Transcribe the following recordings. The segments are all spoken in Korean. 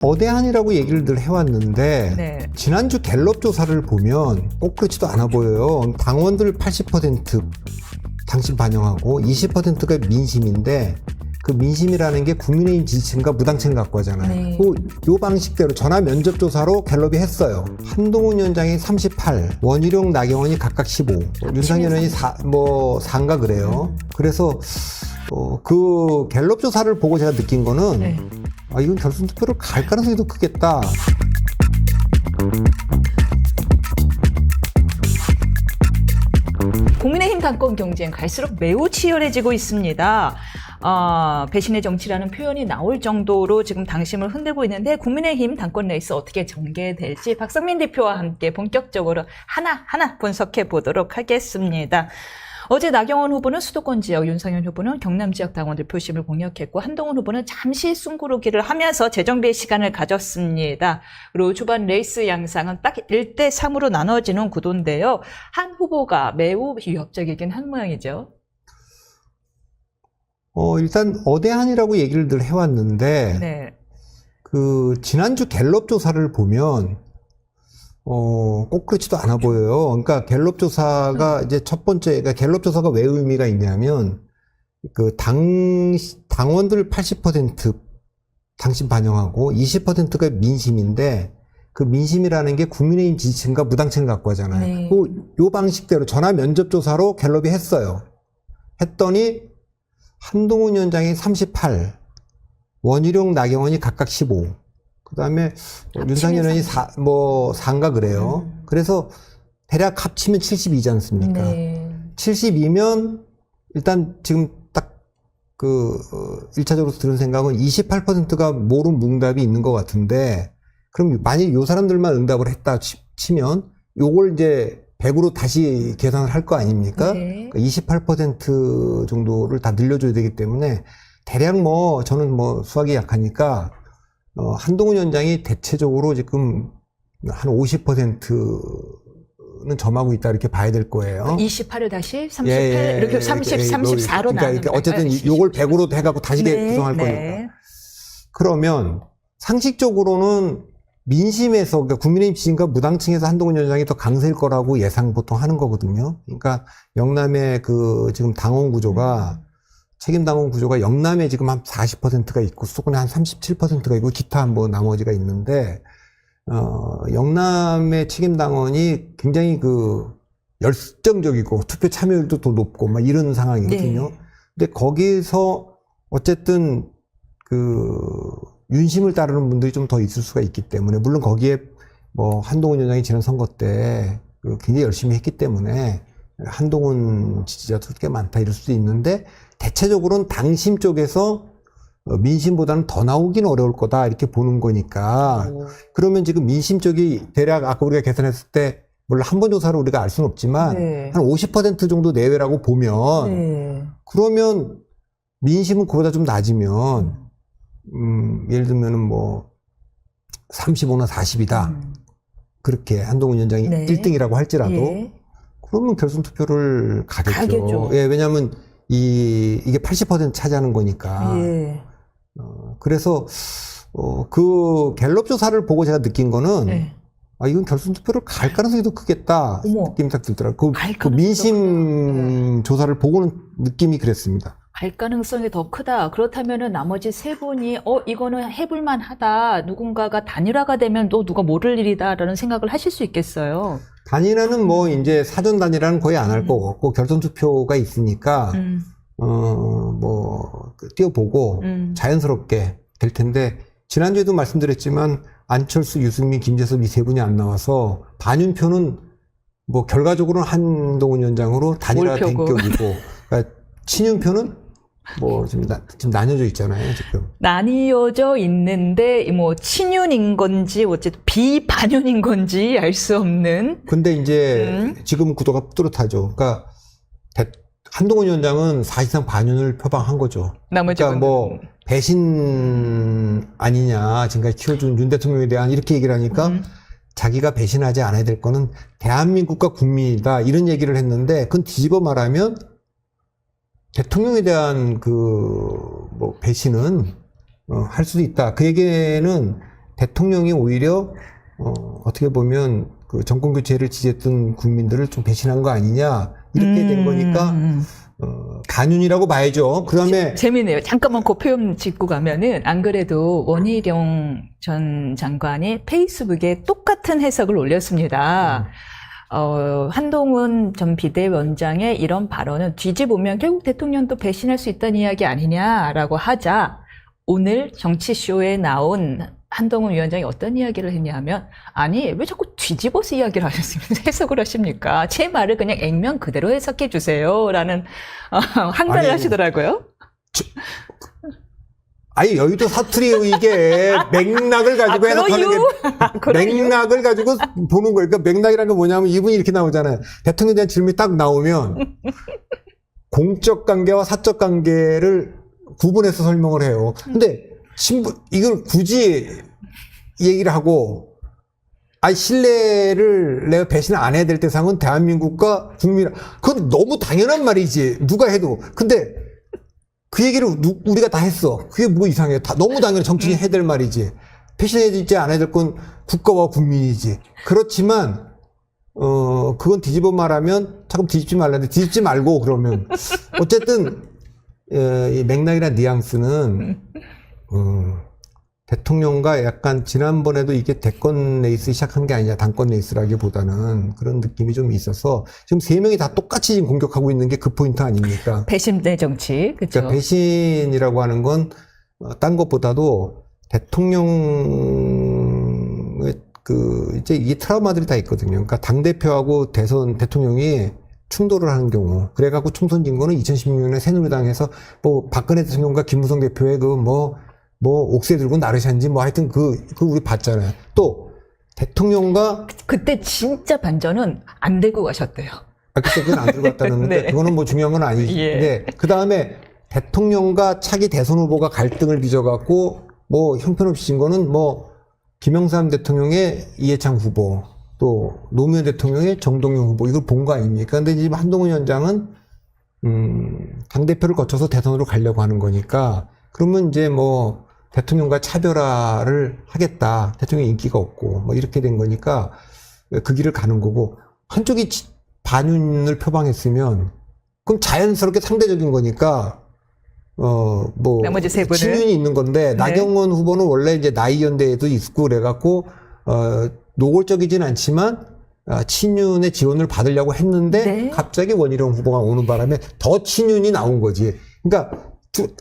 거대한이라고 얘기를 늘 해왔는데 네. 지난주 갤럽 조사를 보면 꼭 그렇지도 않아 보여요. 당원들 80% 당신 반영하고 20%가 민심인데 그 민심이라는 게 국민의힘 지지층과 무당층을 갖고 하잖아요. 네. 요 방식대로 전화 면접 조사로 갤럽이 했어요. 한동훈 위원장이 38, 원희룡, 나경원이 각각 15, 윤상현 의원이 4인가 그래요. 그래서 그 갤럽 조사를 보고 제가 느낀 거는 네. 이건 결선 투표로 갈 가능성이 더 크겠다. 국민의힘 당권 경쟁 갈수록 매우 치열해지고 있습니다. 배신의 정치라는 표현이 나올 정도로 지금 당심을 흔들고 있는데 국민의힘 당권 레이스 어떻게 전개될지 박성민 대표와 함께 본격적으로 하나하나 분석해 보도록 하겠습니다. 어제 나경원 후보는 수도권 지역, 윤상현 후보는 경남 지역 당원들 표심을 공략했고 한동훈 후보는 잠시 숨고르기를 하면서 재정비의 시간을 가졌습니다. 그리고 초반 레이스 양상은 딱 1대3으로 나눠지는 구도인데요. 한 후보가 매우 위협적이긴 한 모양이죠. 일단 어대한이라고 얘기를 늘 해왔는데 네. 그 지난주 갤럽 조사를 보면 꼭 그렇지도 않아 보여요. 그러니까 갤럽 조사가 이제 첫 번째, 그러니까 갤럽 조사가 왜 의미가 있냐면 그 당원들 80% 당신 반영하고 20%가 민심인데 그 민심이라는 게 국민의힘 지지층과 무당층을 갖고 하잖아요. 네. 요 방식대로 전화 면접 조사로 갤럽이 했어요. 했더니 한동훈 위원장이 38, 원희룡, 나경원이 각각 15. 그 다음에 윤상현 의원이 4인가 그래요. 그래서 대략 합치면 72지 않습니까? 네. 72면 일단 지금 딱 1차적으로 들은 생각은 28%가 모른 뭉답이 있는 것 같은데 그럼 만약 요 사람들만 응답을 했다 치면 요걸 이제 100으로 다시 계산을 할 거 아닙니까? 네. 그러니까 28% 정도를 다 늘려줘야 되기 때문에 대략 저는 수학이 약하니까 한동훈 위원장이 대체적으로 지금 한 50%는 점하고 있다 이렇게 봐야 될 거예요. 28을 다시 38 이렇게 30, 34로 나누는 그러니까 어쨌든 요걸 100으로 해갖고 다시 구성할 거니까. 네. 그러면 상식적으로는 민심에서 그러니까 국민의힘 지지층과 무당층에서 한동훈 위원장이 더 강세일 거라고 예상 보통 하는 거거든요. 그러니까 영남의 지금 당원 구조가 책임 당원 구조가 영남에 지금 한 40%가 있고 수도권에 한 37%가 있고 기타 나머지가 있는데 영남의 책임 당원이 굉장히 열정적이고 투표 참여율도 더 높고 막 이런 상황이거든요. 네. 근데 거기서 어쨌든 윤심을 따르는 분들이 좀 더 있을 수가 있기 때문에 물론 거기에 한동훈 위원장이 지난 선거 때 굉장히 열심히 했기 때문에 한동훈 지지자도 꽤 많다 이럴 수도 있는데 대체적으로는 당심 쪽에서 민심보다는 더 나오긴 어려울 거다 이렇게 보는 거니까 그러면 지금 민심 쪽이 대략 아까 우리가 계산했을 때 물론 한 번 조사로 우리가 알 수는 없지만 네. 한 50% 정도 내외라고 보면 네. 그러면 민심은 그보다 좀 낮으면 예를 들면은 35나 40이다 그렇게 한동훈 위원장이 네. 1등이라고 할지라도 예. 그러면 결선 투표를 가겠죠. 가겠죠. 예, 왜냐하면 이게 80% 차지하는 거니까. 예. 그래서 그 갤럽 조사를 보고 제가 느낀 거는 네. 이건 결선 투표를 갈 가능성이 더 크겠다 어머. 느낌이 딱 들더라고요. 갈 그 가능성이 민심 조사를 보고는 느낌이 그랬습니다. 갈 가능성이 더 크다. 그렇다면은 나머지 세 분이 이거는 해볼만 하다. 누군가가 단일화가 되면 또 누가 모를 일이다라는 생각을 하실 수 있겠어요. 단일화는 이제 사전 단일화는 거의 안 할 거고 없고 결선 투표가 있으니까 띄워보고 자연스럽게 될 텐데 지난주에도 말씀드렸지만 안철수, 유승민, 김재섭 이 세 분이 안 나와서 반윤표는 결과적으로는 한동훈 위원장으로 단일화 된 격이고 그러니까 친윤표는 지금 나뉘어져 있잖아요, 지금. 나뉘어져 있는데, 친윤인 건지, 어쨌든 비반윤인 건지 알 수 없는. 근데 이제 지금 구도가 뚜렷하죠. 그러니까 한동훈 위원장은 사실상 반윤을 표방한 거죠. 그러니까 배신 아니냐, 지금까지 키워준 윤 대통령에 대한 이렇게 얘기를 하니까 자기가 배신하지 않아야 될 거는 대한민국과 국민이다. 이런 얘기를 했는데, 그건 뒤집어 말하면 대통령에 대한 배신은 할 수도 있다. 그 얘기는 대통령이 오히려 어떻게 보면 그 정권 교체를 지지했던 국민들을 좀 배신한 거 아니냐 이렇게 된 거니까 반윤이라고 봐야죠. 그다음에 재미네요. 잠깐만 그 표현 짚고 가면은 안 그래도 원희룡 전 장관이 페이스북에 똑같은 해석을 올렸습니다. 한동훈 전 비대위원장의 이런 발언은 뒤집으면 결국 대통령도 배신할 수 있다는 이야기 아니냐라고 하자 오늘 정치쇼에 나온 한동훈 위원장이 어떤 이야기를 했냐면 아니 왜 자꾸 뒤집어서 이야기를 하셨습니까? 해석을 하십니까? 제 말을 그냥 액면 그대로 해석해 주세요라는 항변을 아니, 하시더라고요. 아니 여의도 사투리 이게 맥락을 가지고 해석하는 게 맥락을 가지고 보는 거예요. 그러니까 맥락이라는 게 뭐냐면 이분이 이렇게 나오잖아요. 대통령에 대한 질문이 딱 나오면 공적 관계와 사적 관계를 구분해서 설명을 해요. 근데 이걸 굳이 얘기를 하고 신뢰를 내가 배신을 안 해야 될 대상은 대한민국과 국민, 그건 너무 당연한 말이지 누가 해도. 근데 그 얘기를 우리가 다 했어. 그게 뭐 이상해. 너무 당연히 정치인이 해야 될 말이지. 배신해야지 안 해야 될 건 국가와 국민이지. 그렇지만 그건 뒤집어 말하면 자꾸 뒤집지 말라는데 뒤집지 말고 그러면 어쨌든 이 맥락이나 뉘앙스는 대통령과 약간 지난번에도 이게 대권 레이스 시작한 게 아니냐, 당권 레이스라기보다는 그런 느낌이 좀 있어서 지금 세 명이 다 똑같이 지금 공격하고 있는 게 그 포인트 아닙니까? 배신의 정치, 그렇죠. 그러니까 배신이라고 하는 건 딴 것보다도 대통령의 이제 이게 트라우마들이 다 있거든요. 그러니까 당 대표하고 대통령이 충돌을 하는 경우, 그래갖고 총선 진 거는 2016년에 새누리당에서 박근혜 대통령과 김무성 대표의 옥새 들고 나르샤인지 하여튼 우리 봤잖아요. 또 대통령과 그때 진짜 반전은 안 들고 가셨대요. 그때 그건 안 들고 갔다는 건데 네. 그거는 중요한 건 아니지. 예. 네. 그 다음에 대통령과 차기 대선 후보가 갈등을 빚어갖고 형편없이 진 거는 김영삼 대통령의 이해창 후보, 또 노무현 대통령의 정동영 후보, 이걸 본 거 아닙니까? 근데 지금 한동훈 위원장은 당대표를 거쳐서 대선으로 가려고 하는 거니까, 그러면 이제 대통령과 차별화를 하겠다. 대통령 인기가 없고, 이렇게 된 거니까, 그 길을 가는 거고, 한쪽이 반윤을 표방했으면, 그럼 자연스럽게 상대적인 거니까, 나머지 세 분은? 친윤이 있는 건데, 네. 나경원 후보는 원래 이제 나이연대에도 있고, 그래갖고, 노골적이진 않지만, 친윤의 지원을 받으려고 했는데, 네. 갑자기 원희룡 후보가 오는 바람에 더 친윤이 나온 거지. 그러니까,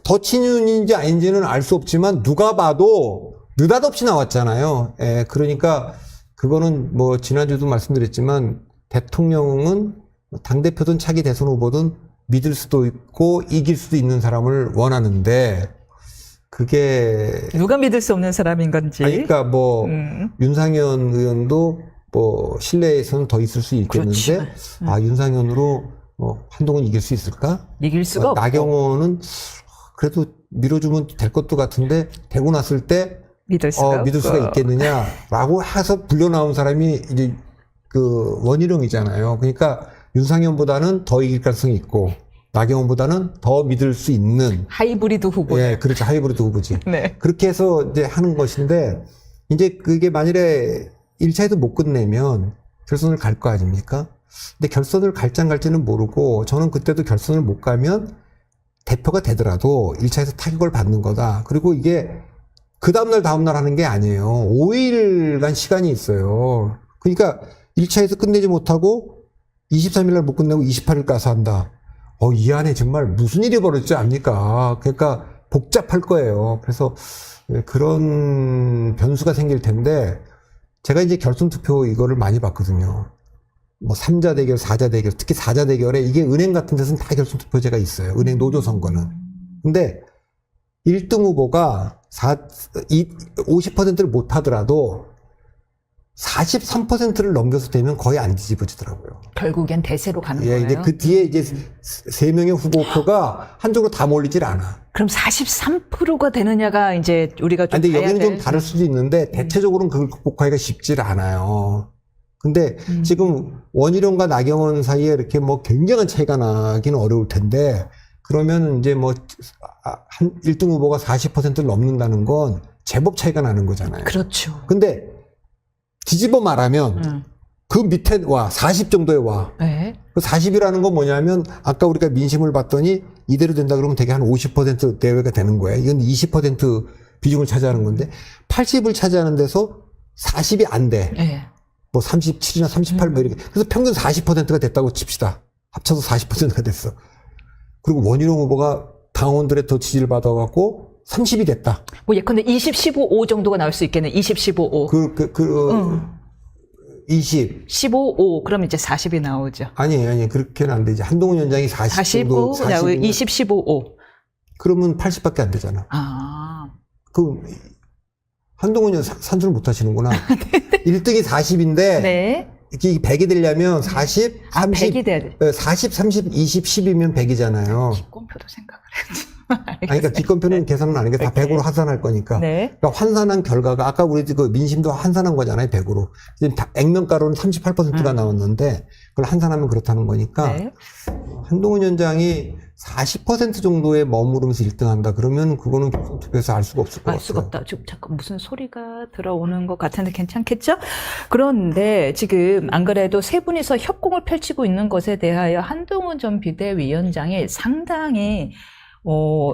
더 친윤인지 아닌지는 알 수 없지만, 누가 봐도 느닷없이 나왔잖아요. 그러니까, 그거는 지난주도 말씀드렸지만, 대통령은 당대표든 차기 대선 후보든 믿을 수도 있고, 이길 수도 있는 사람을 원하는데, 그게 누가 믿을 수 없는 사람인 건지. 그러니까 윤상현 의원도 실내에서는 더 있을 수 있겠는데 그렇지. 윤상현으로 한동훈 이길 수 있을까? 이길 수가 없고. 나경원은 그래도 밀어주면 될 것도 같은데 되고 났을 때 믿을 수가 믿을 수가 있겠느냐라고 해서 불려 나온 사람이 이제 원희룡이잖아요. 그러니까 윤상현보다는 더 이길 가능성이 있고, 나경원보다는 더 믿을 수 있는 하이브리드 후보. 예, 그렇죠. 하이브리드 후보지. 네. 그렇게 해서 이제 하는 것인데, 이제 그게 만일에 1차에도 못 끝내면 결선을 갈 거 아닙니까? 근데 결선을 갈지 안 갈지는 모르고, 저는 그때도 결선을 못 가면 대표가 되더라도 1차에서 타격을 받는 거다. 그리고 이게 그 다음날 하는 게 아니에요. 5일간 시간이 있어요. 그러니까 1차에서 끝내지 못하고 23일날 못 끝내고 28일 가서 한다. 이 안에 정말 무슨 일이 벌어질지 압니까? 그러니까 복잡할 거예요. 그래서 그런 변수가 생길 텐데, 제가 이제 결선 투표 이거를 많이 봤거든요. 3자 대결, 4자 대결, 특히 4자 대결에 이게 은행 같은 데서는 다 결선 투표제가 있어요. 은행 노조 선거는. 근데 1등 후보가 50%를 못 하더라도 43%를 넘겨서 되면 거의 안 뒤집어지더라고요. 결국엔 대세로 가는 예, 거예요. 이제 그 뒤에 이제 3명의 후보표가 한쪽으로 다 몰리질 않아. 그럼 43%가 되느냐가 이제 우리가 좀 근데 봐야 여기는 좀 될. 다를 수도 있는데, 대체적으로는 그걸 극복하기가 쉽질 않아요. 근데 지금 원희룡과 나경원 사이에 이렇게 굉장한 차이가 나기는 어려울 텐데, 그러면 이제 한 1등 후보가 40%를 넘는다는 건 제법 차이가 나는 거잖아요. 그렇죠. 근데 뒤집어 말하면 그 밑에 와 40 정도에 와. 네. 그 40이라는 건 뭐냐면 아까 우리가 민심을 봤더니 이대로 된다 그러면 되게 한 50% 내외가 되는 거예요. 이건 20% 비중을 차지하는 건데 80을 차지하는 데서 40이 안 돼. 네. 뭐 37이나 38 뭐 이렇게. 그래서 평균 40%가 됐다고 칩시다. 합쳐서 40%가 됐어. 그리고 원희룡 후보가 당원들의 더 지지를 받아갖고 30이 됐다. 뭐 예컨대 20, 15, 5 정도가 나올 수 있겠네. 20, 15, 5. 20. 15, 5. 그럼 이제 40이 나오죠. 아니, 그렇게는 안 되지. 한동훈 위원장이 40 정도. 45, 나오고 20, 15, 5. 그러면 80밖에 안 되잖아. 아. 그, 한동훈 위원 산수를 못 하시는구나. 1등이 40인데. 네. 이게 100이 되려면 40, 30. 100이 돼야 돼. 40, 30, 20, 10이면 100이잖아요. 기권표도 생각을 했지. 아니, 그러니까 기권표는 계산은 안 하는 게 다 100으로 환산할 거니까. 네. 그러니까 환산한 결과가 아까 우리 그 민심도 환산한 거잖아요, 100으로. 지금 액면가로는 38%가 나왔는데 그걸 환산하면 그렇다는 거니까 네. 한동훈 위원장이 40% 정도에 머무르면서 1등한다. 그러면 그거는 투표에서 알 수가 없을 것 같아요. 알 수가 없다. 지금 잠깐 무슨 소리가 들어오는 것 같은데 괜찮겠죠? 그런데 지금 안 그래도 세 분이서 협공을 펼치고 있는 것에 대하여 한동훈 전 비대위원장이 상당히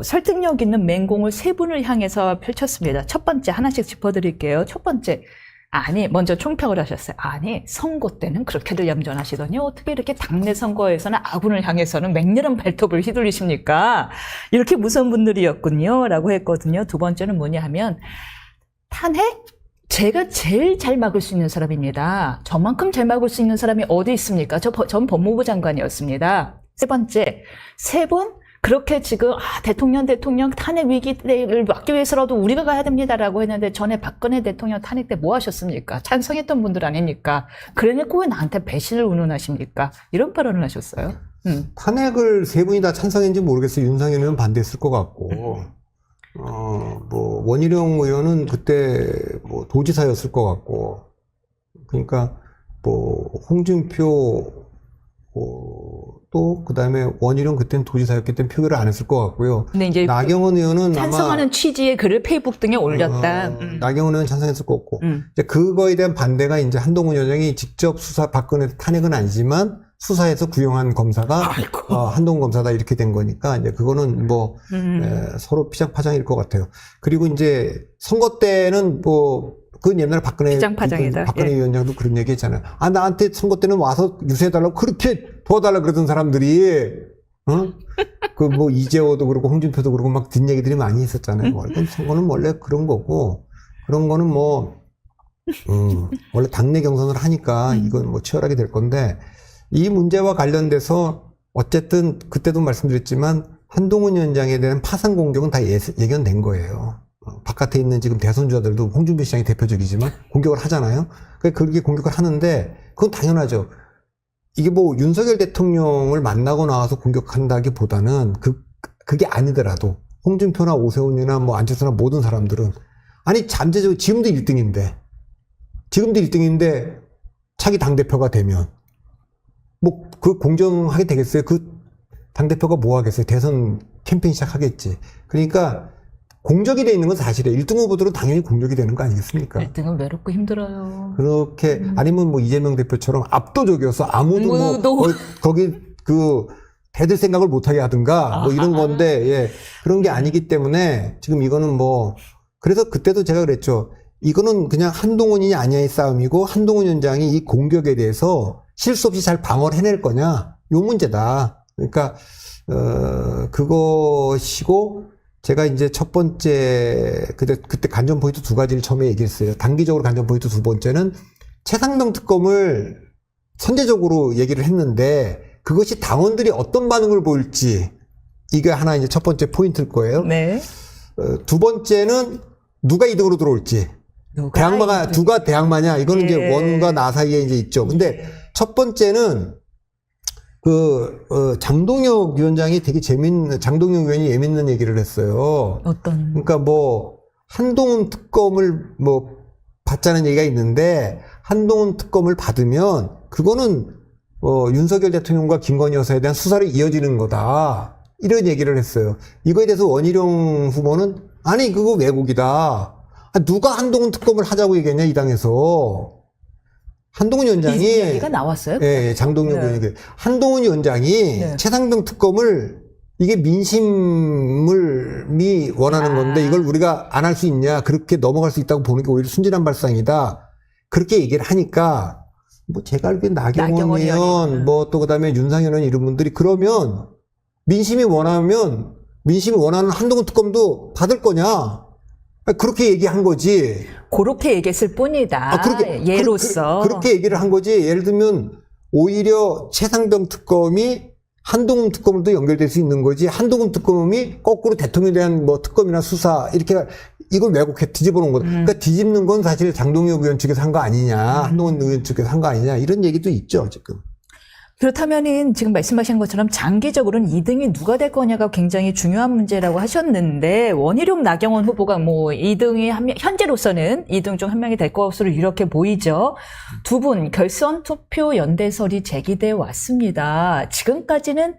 설득력 있는 맹공을 세 분을 향해서 펼쳤습니다. 첫 번째 하나씩 짚어드릴게요. 첫 번째. 아니, 먼저 총평을 하셨어요. 아니, 선거 때는 그렇게들 얌전하시더니 어떻게 이렇게 당내 선거에서는 아군을 향해서는 맹렬한 발톱을 휘둘리십니까? 이렇게 무서운 분들이었군요. 라고 했거든요. 두 번째는 뭐냐 하면 탄핵? 제가 제일 잘 막을 수 있는 사람입니다. 저만큼 잘 막을 수 있는 사람이 어디 있습니까? 전 법무부 장관이었습니다. 세 번째, 세 분? 그렇게 지금 대통령 탄핵 위기를 막기 위해서라도 우리가 가야 됩니다라고 했는데 전에 박근혜 대통령 탄핵 때 뭐 하셨습니까? 찬성했던 분들 아닙니까? 그러니까 왜 나한테 배신을 운운하십니까? 이런 발언을 하셨어요. 탄핵을 세 분이 다 찬성했는지 모르겠어요. 윤석열 의원은 반대했을 것 같고. 뭐 원희룡 의원은 그때 뭐 도지사였을 것 같고. 그러니까 뭐 홍준표 또 그다음에 원희룡 그때는 도지사였기 때문에 표결을 안 했을 것 같고요. 근데 이제 나경원 의원은 찬성하는 아마 취지의 글을 페이북 등에 올렸다. 나경원 의원은 찬성했을 것 같고. 이제 그거에 대한 반대가 이제 한동훈 위원장이 직접 박근혜 탄핵은 아니지만 수사에서 구형한 검사가 한동훈 검사다 이렇게 된 거니까 이제 그거는 뭐 서로 피장파장일 것 같아요. 그리고 이제 선거 때는 뭐 그건 옛날에 박근혜 위원장도 그런 얘기 했잖아요. 나한테 선거 때는 와서 유세해달라고 그렇게 도와달라고 그러던 사람들이, 그 뭐 이재호도 그렇고 홍준표도 그렇고 막 뒷얘기들이 많이 있었잖아요. 선거는 원래 그런 거고, 그런 거는 뭐, 원래 당내 경선을 하니까 이건 뭐 치열하게 될 건데, 이 문제와 관련돼서 어쨌든 그때도 말씀드렸지만 한동훈 위원장에 대한 파상 공격은 다 예견된 거예요. 바깥에 있는 지금 대선주자들도 홍준표 시장이 대표적이지만 공격을 하잖아요. 그렇게 공격을 하는데 그건 당연하죠. 이게 뭐 윤석열 대통령을 만나고 나와서 공격한다기보다는 그게 아니더라도 홍준표나 오세훈이나 뭐 안철수나 모든 사람들은 아니 잠재적으로 지금도 1등인데 차기 당대표가 되면 뭐 그 공정하게 되겠어요? 그 당대표가 뭐 하겠어요? 대선 캠페인 시작하겠지. 그러니까 공적이 돼 있는 건 사실이에요. 1등 후보들은 당연히 공적이 되는 거 아니겠습니까? 1등은 외롭고 힘들어요. 그렇게 아니면 뭐 이재명 대표처럼 압도적이어서 아무도 뭐 거기 대들 생각을 못하게 하든가 뭐 이런 건데 예 그런 게 아니기 때문에 지금 이거는 뭐 그래서 그때도 제가 그랬죠. 이거는 그냥 한동훈이냐 아니냐의 싸움이고 한동훈 위원장이 이 공격에 대해서 실수 없이 잘 방어를 해낼 거냐 요 문제다. 그러니까 그것이고. 제가 이제 첫 번째, 그때 관전 포인트 두 가지를 처음에 얘기했어요. 단기적으로 관전 포인트 두 번째는 최상병 특검을 선제적으로 얘기를 했는데 그것이 당원들이 어떤 반응을 보일지 이게 하나 이제 첫 번째 포인트일 거예요. 네. 두 번째는 누가 2등으로 들어올지. 누가 대항마냐. 이거는 이제 원과 나 사이에 이제 있죠. 근데 첫 번째는 장동혁 위원장이 장동혁 의원이 예민한 얘기를 했어요. 그러니까 뭐, 한동훈 특검을 뭐, 받자는 얘기가 있는데, 한동훈 특검을 받으면, 그거는, 윤석열 대통령과 김건희 여사에 대한 수사로 이어지는 거다. 이런 얘기를 했어요. 이거에 대해서 원희룡 후보는, 아니, 그거 왜곡이다. 누가 한동훈 특검을 하자고 얘기했냐, 이 당에서. 한동훈 위원장이. 이 이야기가 나왔어요? 예, 장동영 네. 의원이. 한동훈 위원장이 네. 최상병 특검을 이게 민심이 원하는 건데 이걸 우리가 안 할 수 있냐, 그렇게 넘어갈 수 있다고 보는 게 오히려 순진한 발상이다. 그렇게 얘기를 하니까 뭐 제가 알기엔 나경원 의원, 뭐 또 그다음에 윤상현 의원 이런 분들이 그러면 민심이 원하는 한동훈 특검도 받을 거냐? 그렇게 얘기한 거지. 그렇게 얘기했을 뿐이다. 예로서. 그렇게 얘기를 한 거지. 예를 들면 오히려 최상병 특검이 한동훈 특검도 연결될 수 있는 거지. 한동훈 특검이 거꾸로 대통령에 대한 뭐 특검이나 수사 이렇게 이걸 왜곡해 뒤집어 놓은 거다. 그러니까 뒤집는 건 사실 장동혁 의원 측에서 한 거 아니냐, 한동훈 의원 측에서 한 거 아니냐 이런 얘기도 있죠 지금. 그렇다면은 지금 말씀하신 것처럼 장기적으로는 2등이 누가 될 거냐가 굉장히 중요한 문제라고 하셨는데 원희룡 나경원 후보가 뭐 2등이 현재로서는 2등 중 한 명이 될 것으로 이렇게 보이죠. 두 분 결선 투표 연대설이 제기돼 왔습니다. 지금까지는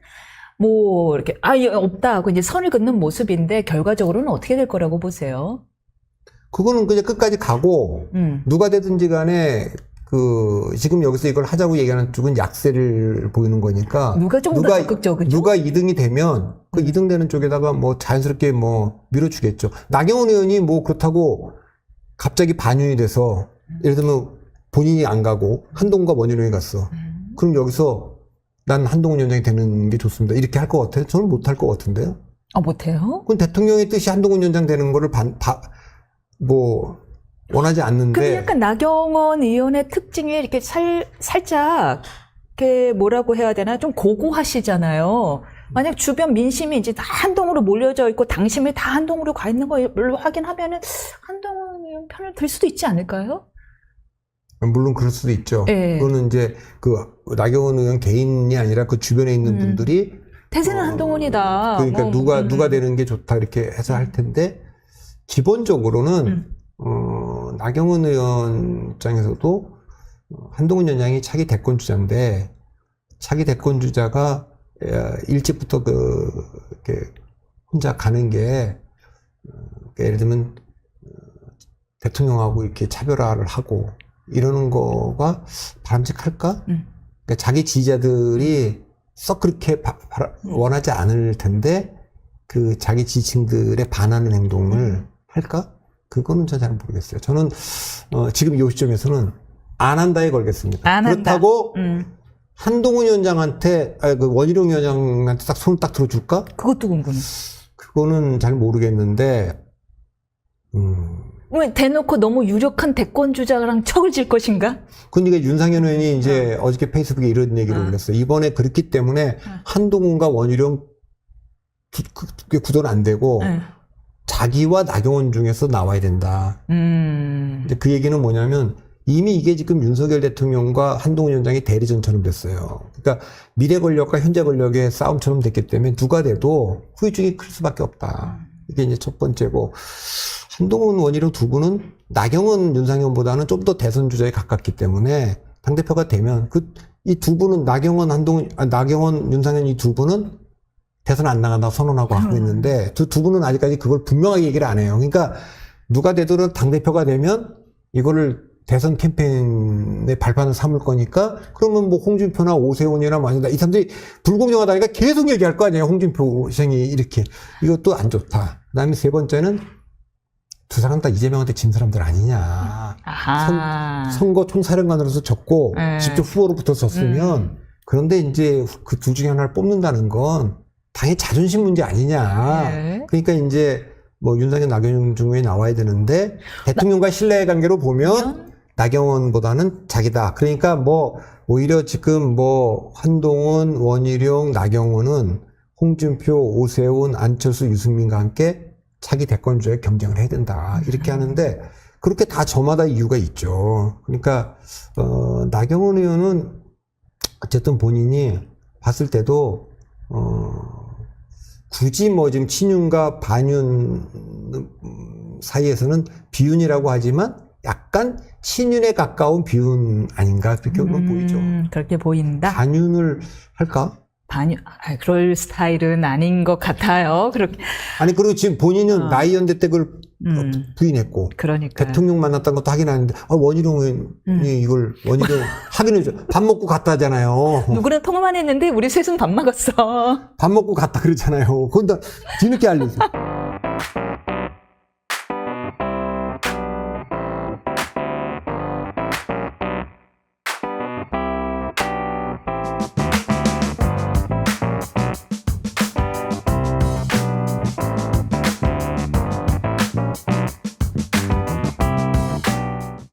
뭐 이렇게 없다 하고 이제 선을 긋는 모습인데 결과적으로는 어떻게 될 거라고 보세요? 그거는 그냥 끝까지 가고 누가 되든지 간에 지금 여기서 이걸 하자고 얘기하는 쪽은 약세를 보이는 거니까. 누가 좀 더 적극적이죠? 누가 2등이 되면 그 2등 되는 쪽에다가 뭐 자연스럽게 뭐 밀어주겠죠. 나경원 의원이 뭐 그렇다고 갑자기 반윤이 돼서 예를 들면 본인이 안 가고 한동훈과 원희룡이 갔어. 그럼 여기서 난 한동훈 위원장이 되는 게 좋습니다. 이렇게 할 것 같아요? 저는 못 할 것 같은데요. 못해요? 그건 대통령의 뜻이 한동훈 위원장 되는 거를 원하지 않는데. 근데 약간 나경원 의원의 특징이 이렇게 살짝, 이렇게 뭐라고 해야 되나? 좀 고고하시잖아요. 만약 주변 민심이 이제 다 한동으로 몰려져 있고 당심이 다 한동으로 가 있는 걸로 확인하면은 한동훈 의원 편을 들 수도 있지 않을까요? 물론 그럴 수도 있죠. 네. 그거는 이제 나경원 의원 개인이 아니라 그 주변에 있는 분들이. 대세는 한동훈이다. 그러니까 누가 되는 게 좋다 이렇게 해서 할 텐데, 기본적으로는 나경원 의원 입장에서도 한동훈 위원장이 차기 대권 주자인데 차기 대권 주자가 일찍부터 이렇게 혼자 가는 게 예를 들면 대통령하고 이렇게 차별화를 하고 이러는 거가 바람직할까? 그러니까 자기 지지자들이 썩 그렇게 원하지 않을 텐데 그 자기 지지층들에 반하는 행동을 할까? 그거는 전 잘 모르겠어요. 저는 지금 이 시점에서는 안 한다에 걸겠습니다. 안 한다. 그렇다고 한동훈 위원장한테 원희룡 위원장한테 딱 손을 딱 들어줄까? 그것도 궁금해. 그거는 잘 모르겠는데 왜 대놓고 너무 유력한 대권 주자랑 척을 질 것인가? 그러니까 윤상현 의원이 이제 어저께 페이스북에 이런 얘기를 올렸어요. 이번에 그렇기 때문에 한동훈과 원희룡 구도는 안 되고 자기와 나경원 중에서 나와야 된다. 이제 그 얘기는 뭐냐면 이미 이게 지금 윤석열 대통령과 한동훈 위원장이 대리전처럼 됐어요. 그러니까 미래 권력과 현재 권력의 싸움처럼 됐기 때문에 누가 돼도 후유증이 클 수밖에 없다. 이게 이제 첫 번째고, 한동훈 원희룡 두 분은 나경원 윤상현보다는 좀 더 대선 주자에 가깝기 때문에 당대표가 되면 이 두 분은 나경원 윤상현 이 두 분은 대선 안 나간다고 선언하고 하고 있는데 두 분은 아직까지 그걸 분명하게 얘기를 안 해요. 그러니까 누가 되더라도 당대표가 되면 이거를 대선 캠페인의 발판을 삼을 거니까 그러면 뭐 홍준표나 오세훈이나 뭐 아니다. 이 사람들이 불공정하다니까 계속 얘기할 거 아니에요. 홍준표 생이 이렇게. 이것도 안 좋다. 그다음에 세 번째는 두 사람 다 이재명한테 진 사람들 아니냐. 선거 총사령관으로서 졌고 직접 후보로 붙었었으면 그런데 이제 그 둘 중에 하나를 뽑는다는 건 당의 자존심 문제 아니냐. 그러니까 이제 뭐 윤석열 나경원 중에 나와야 되는데 대통령과 신뢰관계로 보면 나경원보다는 자기다. 그러니까 뭐 오히려 지금 뭐 한동훈, 원희룡, 나경원은 홍준표, 오세훈, 안철수, 유승민과 함께 차기 대권주자에 경쟁을 해야 된다. 이렇게 하는데 그렇게 다 저마다 이유가 있죠. 그러니까 나경원 의원은 어쨌든 본인이 봤을 때도 굳이 뭐 지금 친윤과 반윤 사이에서는 비윤이라고 하지만 약간 친윤에 가까운 비윤 아닌가 그렇게 보이죠. 그렇게 보인다. 반윤을 할까? 그럴 스타일은 아닌 것 같아요. 그렇게. 아니 그리고 지금 본인은 나이 연대 때 그걸 부인했고 그러니까. 대통령 만났다는 것도 확인하는데 원희룡 의원이 이걸 원희룡 확인해줘. 밥 먹고 갔다 하잖아요. 누구랑 통화만 했는데 우리 셋은 밥 먹었어. 밥 먹고 갔다 그러잖아요. 그건 다 뒤늦게 알리죠.